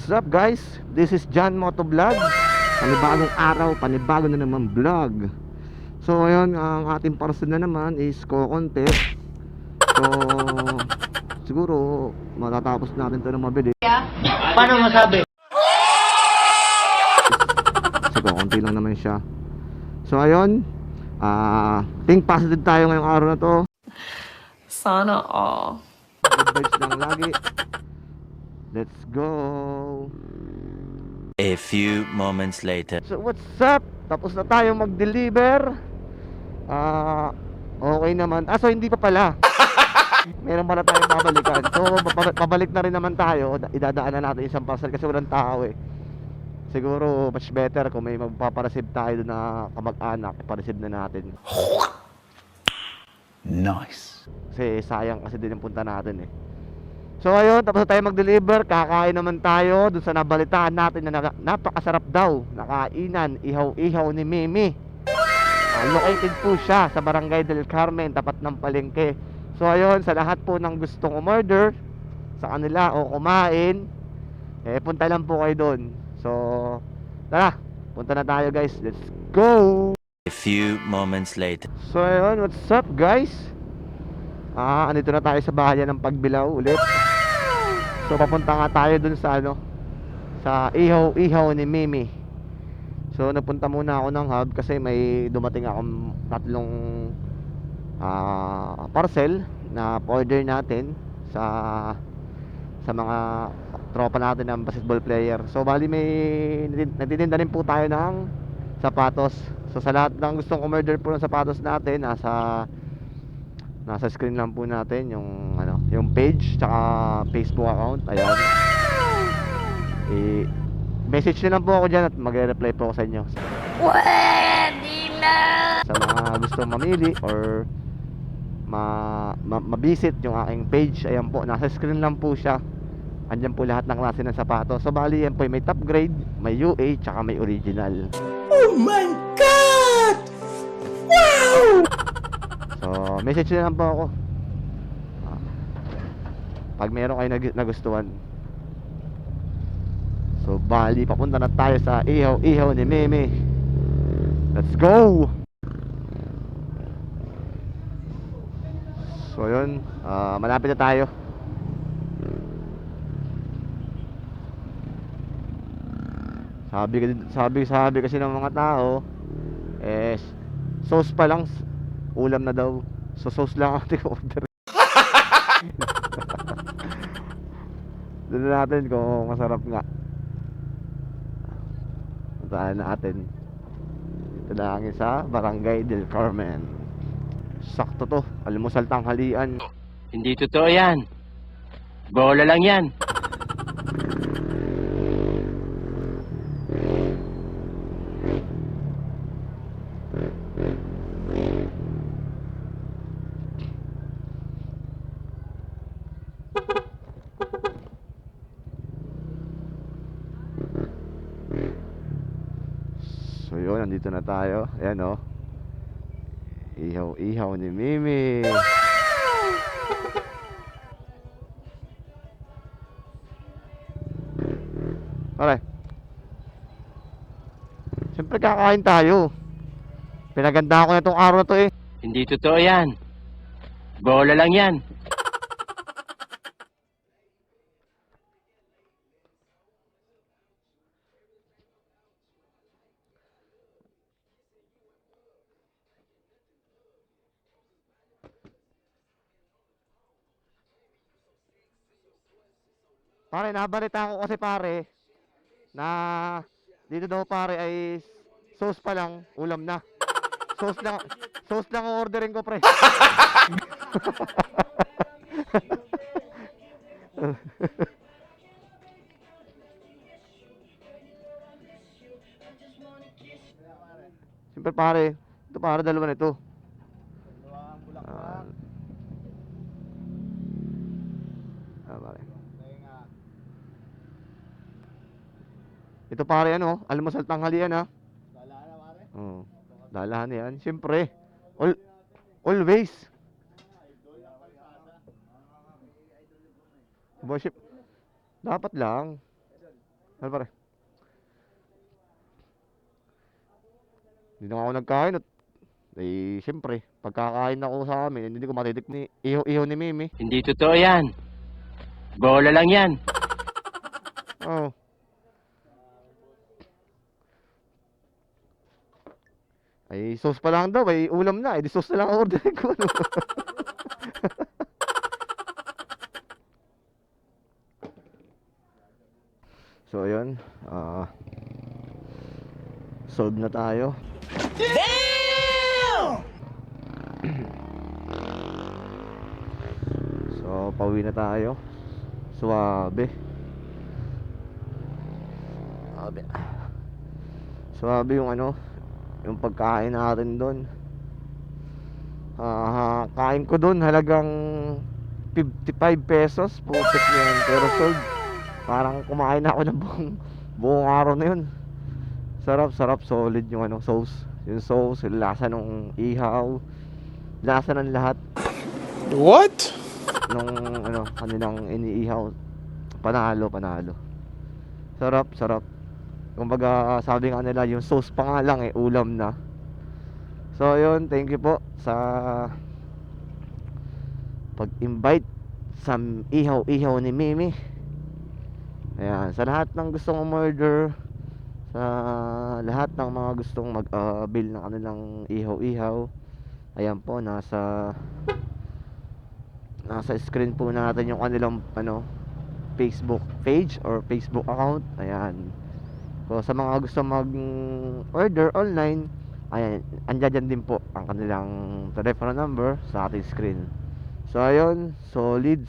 what's up guys? This is John Moto Vlog. Panibagong araw, panibago na naman vlog. So ayun, ang ating parcel na naman is co-contest. So siguro matatapos natin ito ng mabilis. Paano masabi? Kasi konti lang naman siya. So ayun, think positive tayo ngayong araw na to. Sana all. Good vibes lang lagi. Let's go. A few moments later. So what's up? Tapos na tayo mag-deliver. Okay naman. So hindi pa pala. Meron pala tayong babalikan. So babalik na rin naman tayo. Idadaan na natin isang parcel kasi walang tao eh. Siguro much better kung may magpapareceive tayo doon na kamag-anak, ipareceive na natin. Nice. Kasi sayang kasi din ang punta natin eh. So ayun, tapos na tayo mag-deliver. Kakain naman tayo dun sa nabalitaan natin na napakasarap daw na kainan, ihaw-ihaw ni Mimi. Located po siya sa Barangay del Carmen, tapat ng palengke. So ayun, sa lahat po ng gustong umorder sa kanila o kumain, punta lang po kayo doon. So tara, punta na tayo guys. Let's go! A few moments later. So ayun, what's up guys? Andito na tayo sa bahayan ng Pagbilao ulit. So papunta nga tayo dun sa sa ihaw-ihaw ni Mimi. So napunta muna ako ng hub kasi may dumating akong tatlong parcel na order natin sa mga tropa natin ng basketball player. So bali may nagtitinda rin po tayo ng sapatos. So sa lahat ng gustong umorder po ng sapatos natin, nasa screen lang po natin yung page tsaka Facebook account. Ayan. Message nyo lang po ako dyan at magre-reply po ako sa inyo. Pwede na! Sa mga gustong mamili or ma-visit yung aking page, ayan po, nasa screen lang po siya. Andyan po lahat ng klase ng sapatos. So bali yan po, may top grade, may UA tsaka may original. Oh my God! Wow! So message nyo lang po ako pag meron kayo nagustuhan. So bali, papunta na tayo sa ihaw-ihaw ni Mimi. Let's go! So yun, malapit na tayo. Sabi kasi ng mga tao, sauce pa lang ulam na daw. So sauce lang ang ating order. Doon natin kung masarap nga. Puntaan natin. Ito na ang isa, Barangay del Carmen. Sakto to, almusal tanghalian. Hindi totoo yan. Bola lang yan. So yun, nandito na tayo. Ayan o. Ihaw-ihaw ni Mimi. Pare, siyempre kakain tayo. Pinaganda ko na itong araw na to eh. Hindi totoo yan. Bola lang yan. Pare, nabalita ko kasi pare na dito daw pare ay sauce pa lang, ulam na. Sauce lang ang ordering ko pre. Siyempre pare, ito pare, dalawa nito. Pare. Ito pare almusal tanghalian ha. Dalahan na pare? Oo. Dalahan yan. Siyempre. Always. Worship. Dapat lang. Ano pare? Hindi na ako nagkain at siyempre, pagkakain ako sa amin, hindi ko matitik ni iho ni Mimi. Hindi totoo yan. Bola lang yan. Oh. Ay, sauce pa lang daw, ay ulam na, di sauce na lang ang order ko. Ano? So, ayun. Solve na tayo. So, pauwi na tayo. Suwabe. Suwabe. Suwabe yung yung pagkain natin doon. Kain ko doon halagang 55 pesos. Putik na yun. Pero sold. Parang kumain ako ng buong araw na yun. Sarap, sarap. Solid yung sauce. Yung sauce, yung lasa ng ihaw. Lasa ng lahat. What? Nung kanilang iniihaw. Panalo, panalo. Sarap, sarap. Kumbaga sabi nga nila yung sauce pa nga lang ulam na. So yun, thank you po sa pag-invite sa ihaw-ihaw ni Mimi. Ayan, sa lahat ng gustong umorder, sa lahat ng mga gustong mag-bill ng kanilang ihaw-ihaw, ayan po, nasa screen po natin yung kanilang Facebook page or Facebook account. Ayan. So sa mga gusto mag-order online, ayan, andyan din po ang kanilang telephone number sa ating screen. So ayun, solid.